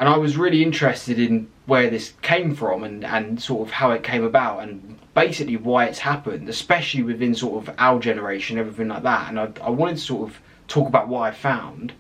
And I was really interested in where this came from and sort of how it came about and basically why it's happened, especially within sort of our generation, everything like that. And I wanted to sort of talk about what I found.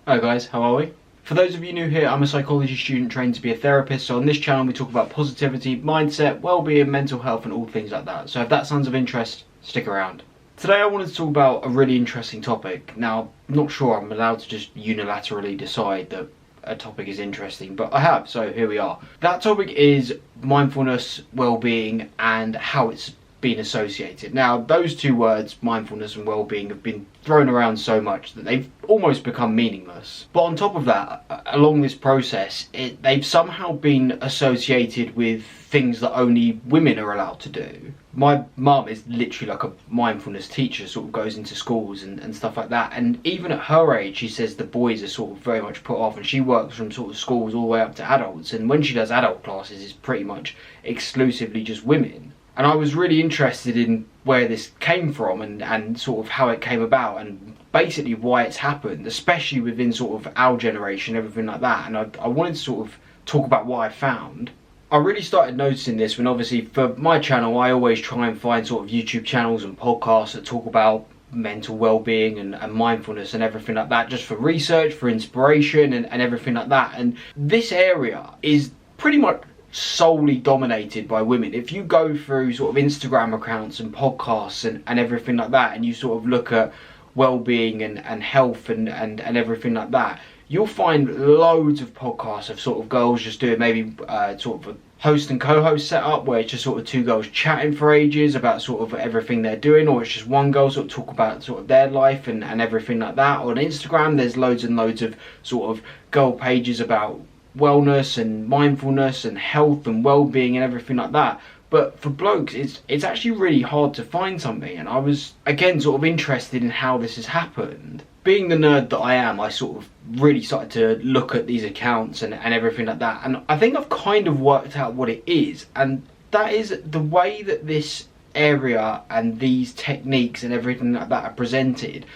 Hello guys, how are we? For those of you new here, I'm a psychology student trained to be a therapist, so on this channel we talk about positivity, mindset, well-being, mental health and all things like that. So if that sounds of interest, stick around. Today I wanted to talk about a really interesting topic. Now, I'm not sure I'm allowed to just unilaterally decide that a topic is interesting, but I have, so here we are. That topic is mindfulness, well-being and how it's been associated. Now, those two words, mindfulness and well-being, have been thrown around so much that they've almost become meaningless. But on top of that, along this process, they've somehow been associated with things that only women are allowed to do. My mum is literally like a mindfulness teacher, sort of goes into schools and stuff like that, and even at her age she says the boys are sort of very much put off, and she works from sort of schools all the way up to adults, and when she does adult classes it's pretty much exclusively just women. And I was really interested in where this came from and sort of how it came about and basically why it's happened, especially within sort of our generation, everything like that. And I wanted to sort of talk about what I found. I really started noticing this when, obviously, for my channel I always try and find sort of YouTube channels and podcasts that talk about mental well-being and mindfulness and everything like that, just for research, for inspiration and everything like that. And this area is pretty much solely dominated by women. If you go through sort of Instagram accounts and podcasts and everything like that, and you sort of look at well-being and health and everything like that, you'll find loads of podcasts of sort of girls just doing maybe sort of a host and co-host setup where it's just sort of two girls chatting for ages about sort of everything they're doing, or it's just one girl sort of talk about sort of their life and everything like that. On Instagram there's loads and loads of sort of girl pages about wellness and mindfulness and health and well-being and everything like that. But for blokes it's actually really hard to find something, and I was again sort of interested in how this has happened. Being the nerd that I am, I sort of really started to look at these accounts and everything like that, and I think I've kind of worked out what it is, and that is the way that this area and these techniques and everything like that are presented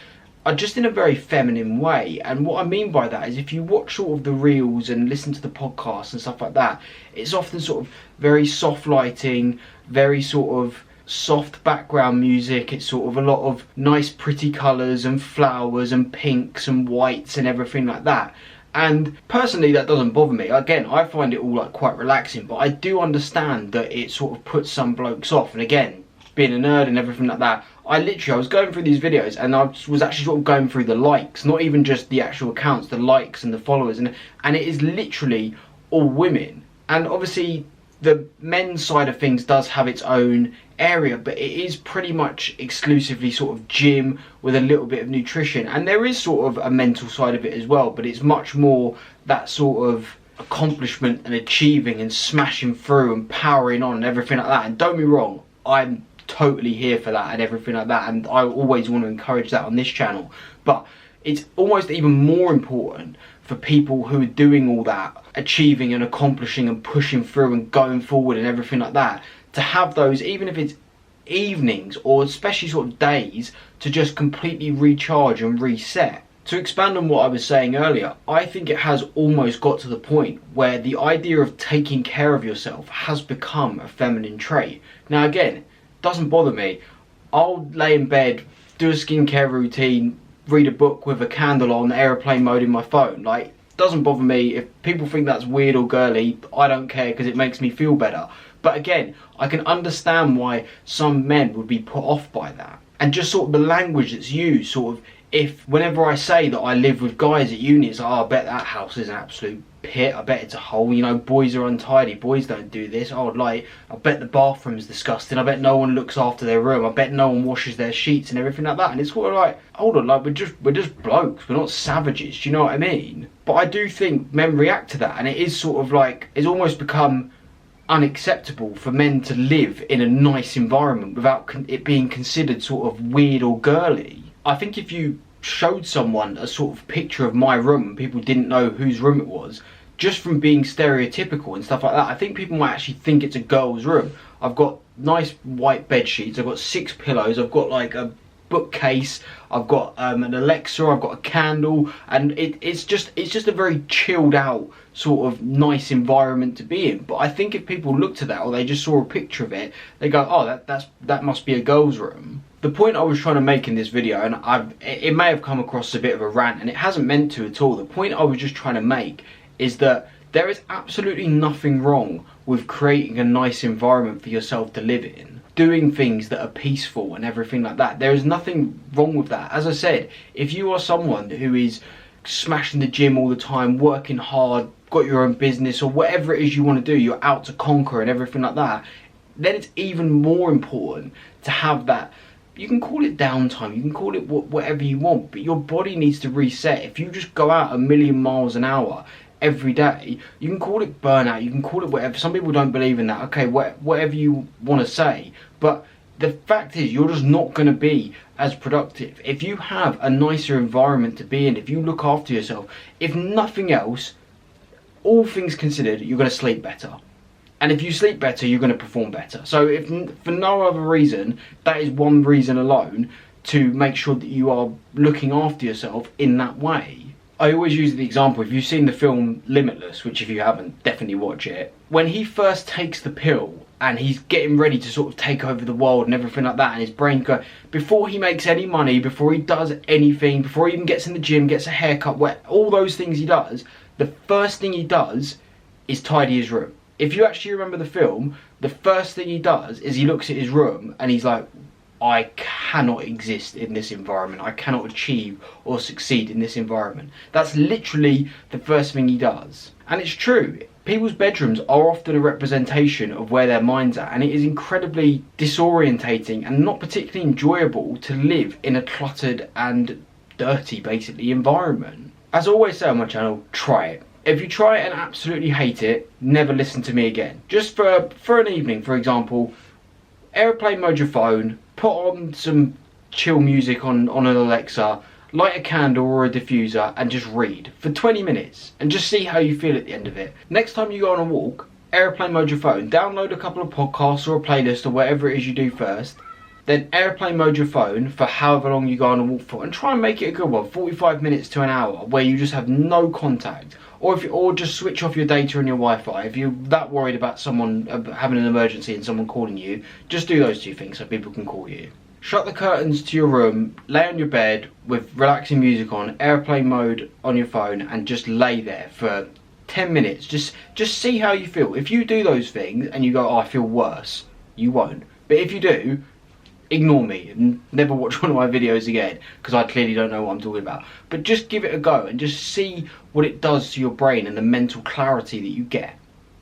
are just in a very feminine way. And what I mean by that is, if you watch sort of the reels and listen to the podcasts and stuff like that, it's often sort of very soft lighting, very sort of soft background music. It's sort of a lot of nice pretty colours and flowers and pinks and whites and everything like that. And personally that doesn't bother me. Again, I find it all like quite relaxing, but I do understand that it sort of puts some blokes off. And again, being a nerd and everything like that, I was going through these videos and I was actually sort of going through the likes, not even just the actual accounts, the likes and the followers, and it is literally all women. And obviously the men's side of things does have its own area, but it is pretty much exclusively sort of gym with a little bit of nutrition, and there is sort of a mental side of it as well, but it's much more that sort of accomplishment and achieving and smashing through and powering on and everything like that. And don't be wrong, I'm totally here for that and everything like that, and I always want to encourage that on this channel. But it's almost even more important for people who are doing all that, achieving and accomplishing and pushing through and going forward and everything like that, to have those, even if it's evenings or especially sort of days, to just completely recharge and reset. To expand on what I was saying earlier, I think it has almost got to the point where the idea of taking care of yourself has become a feminine trait. Now again, doesn't bother me. I'll lay in bed, do a skincare routine, read a book with a candle on airplane mode in my phone. Like, doesn't bother me. If people think that's weird or girly, I don't care, because it makes me feel better. But again, I can understand why some men would be put off by that. And just sort of the language that's used, sort of, if whenever I say that I live with guys at uni, it's like, oh, I bet that house is an absolute pit, I bet it's a hole, you know, boys are untidy, boys don't do this, oh, like, I bet the bathroom's disgusting, I bet no one looks after their room, I bet no one washes their sheets and everything like that. And it's sort of like, hold on, like, we're just blokes, we're not savages, do you know what I mean? But I do think men react to that, and it is sort of like, it's almost become unacceptable for men to live in a nice environment without it being considered sort of weird or girly. I think if you showed someone a sort of picture of my room and people didn't know whose room it was, just from being stereotypical and stuff like that. I think people might actually think it's a girl's room. I've got nice white bed sheets, I've got 6 pillows, I've got like a bookcase, I've got an Alexa, I've got a candle, and it's just a very chilled out sort of nice environment to be in. But I think if people looked at that, or they just saw a picture of it, they go, oh, that must be a girl's room. The point I was trying to make in this video, and it may have come across a bit of a rant, and it hasn't meant to at all. The point I was just trying to make is that there is absolutely nothing wrong with creating a nice environment for yourself to live in, doing things that are peaceful and everything like that. There is nothing wrong with that. As I said, if you are someone who is smashing the gym all the time, working hard, got your own business, or whatever it is you want to do, you're out to conquer and everything like that, then it's even more important to have that. You can call it downtime, you can call it whatever you want, but your body needs to reset. If you just go out 1,000,000 miles an hour every day, you can call it burnout, you can call it whatever. Some people don't believe in that, okay, whatever you want to say, but the fact is you're just not going to be as productive. If you have a nicer environment to be in, if you look after yourself, if nothing else, all things considered, you're going to sleep better. And if you sleep better, you're going to perform better. So if for no other reason, that is one reason alone to make sure that you are looking after yourself in that way. I always use the example, if you've seen the film Limitless, which if you haven't, definitely watch it. When he first takes the pill and he's getting ready to sort of take over the world and everything like that, and his brain goes, before he makes any money, before he does anything, before he even gets in the gym, gets a haircut, all those things he does, the first thing he does is tidy his room. If you actually remember the film, the first thing he does is he looks at his room and he's like, I cannot exist in this environment. I cannot achieve or succeed in this environment. That's literally the first thing he does. And it's true. People's bedrooms are often a representation of where their minds are, and it is incredibly disorientating and not particularly enjoyable to live in a cluttered and dirty, basically, environment. As I always say on my channel, try it. If you try it and absolutely hate it, never listen to me again. Just for an evening, for example, airplane mode your phone, put on some chill music on an Alexa, light a candle or a diffuser, and just read for 20 minutes and just see how you feel at the end of it. Next time you go on a walk, airplane mode your phone, download a couple of podcasts or a playlist or whatever it is you do first, then airplane mode your phone for however long you go on a walk for, and try and make it a good one, 45 minutes to an hour, where you just have no contact. Or just switch off your data and your Wi-Fi. If you're that worried about someone having an emergency and someone calling you, just do those two things so people can call you. Shut the curtains to your room, lay on your bed with relaxing music on, airplane mode on your phone, and just lay there for 10 minutes. Just see how you feel. If you do those things and you go, oh, I feel worse, you won't. But if you do, ignore me and never watch one of my videos again, because I clearly don't know what I'm talking about. But just give it a go and just see what it does to your brain and the mental clarity that you get.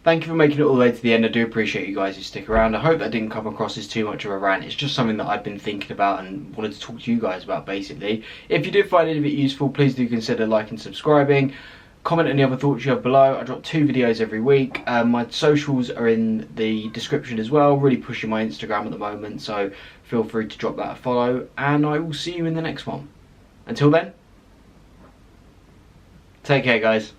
Thank you for making it all the way to the end. I do appreciate you guys who stick around. I hope that didn't come across as too much of a rant. It's just something that I've been thinking about and wanted to talk to you guys about, basically. If you did find any of it useful, please do consider liking and subscribing. Comment any other thoughts you have below. I drop 2 videos every week. My socials are in the description as well. Really pushing my Instagram at the moment, so feel free to drop that a follow. And I will see you in the next one. Until then, take care, guys.